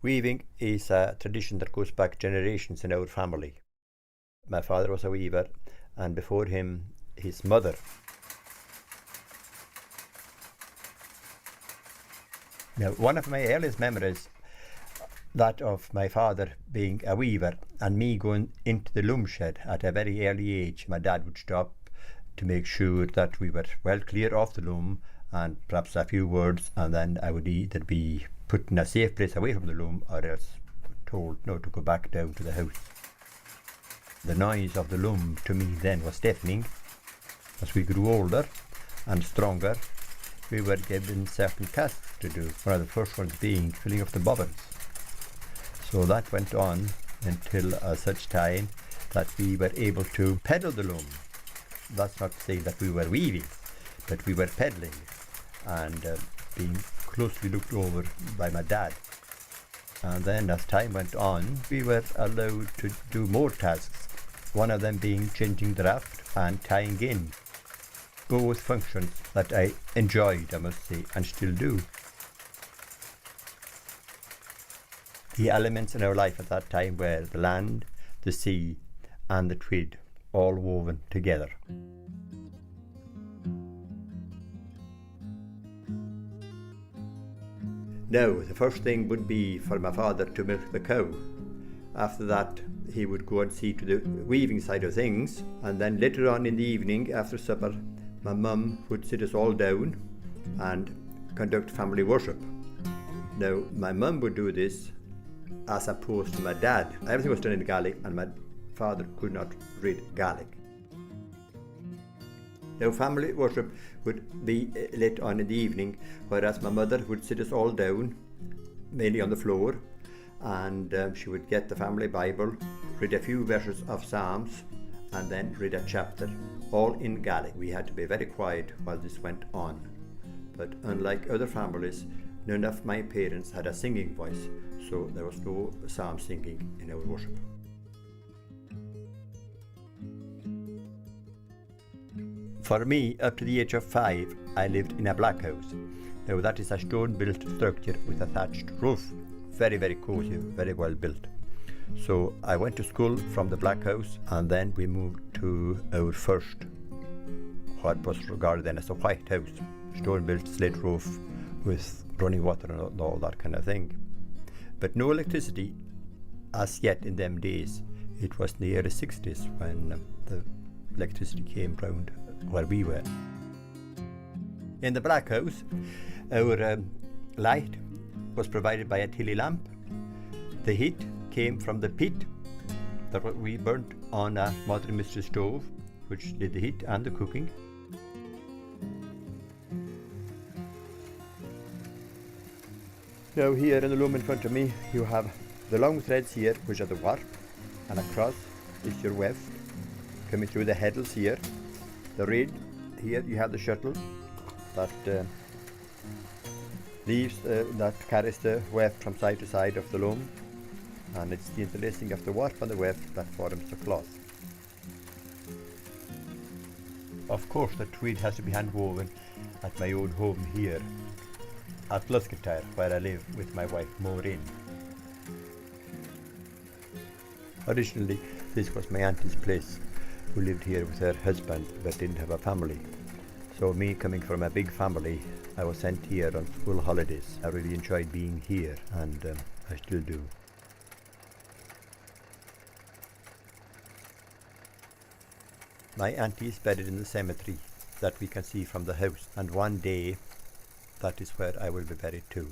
Weaving is a tradition that goes back generations in our family. My father was a weaver, and before him, his mother. Now, one of my earliest memories, that of my father being a weaver and me going into the loom shed at a very early age. My dad would stop to make sure that we were well clear of the loom and perhaps a few words, and then I would either be put in a safe place away from the loom or else told no to go back down to the house. The noise of the loom to me then was deafening. As we grew older and stronger, we were given certain tasks to do, one of the first ones being filling up the bobbins. So that went on until such time that we were able to pedal the loom. That's not to say that we were weaving, but we were pedaling and being closely looked over by my dad. And then as time went on, we were allowed to do more tasks, one of them being changing the raft and tying in. Both functions that I enjoyed, I must say, and still do. The elements in our life at that time were the land, the sea, and the Tweed, all woven together. Now, the first thing would be for my father to milk the cow. After that, he would go and see to the weaving side of things, and then later on in the evening, after supper, my mum would sit us all down and conduct family worship. Now, my mum would do this as opposed to my dad. Everything was done in Gaelic, and my father could not read Gaelic. Now, family worship would be late on in the evening, whereas my mother would sit us all down, mainly on the floor, and she would get the family Bible, read a few verses of Psalms, and then read a chapter, all in Gaelic. We had to be very quiet while this went on. But unlike other families, none of my parents had a singing voice, so there was no psalm singing in our worship. For me, up to the age of 5, I lived in a black house. Now that is a stone-built structure with a thatched roof. Very, very cozy, very well built. So I went to school from the black house, and then we moved to our first, what was regarded then as a white house. Stone-built slate roof with running water and all that kind of thing. But no electricity as yet in them days. It was in the early 60s when the electricity came round where we were. In the black house, our light was provided by a tilly lamp. The heat came from the pit that we burnt on a mother and mistress stove, which did the heat and the cooking. Now here in the loom in front of me, you have the long threads here, which are the warp, and across is your weft, coming through the heddles here. The reed, here you have the shuttle that that carries the weft from side to side of the loom, and it's the interlacing of the warp and the weft that forms the cloth. Of course, the tweed has to be hand woven at my own home here at Luscatire, where I live with my wife Maureen. Originally, this was my auntie's place, who lived here with her husband but didn't have a family. So me coming from a big family, I was sent here on school holidays. I really enjoyed being here, and I still do. My auntie is buried in the cemetery that we can see from the house, and one day that is where I will be buried too.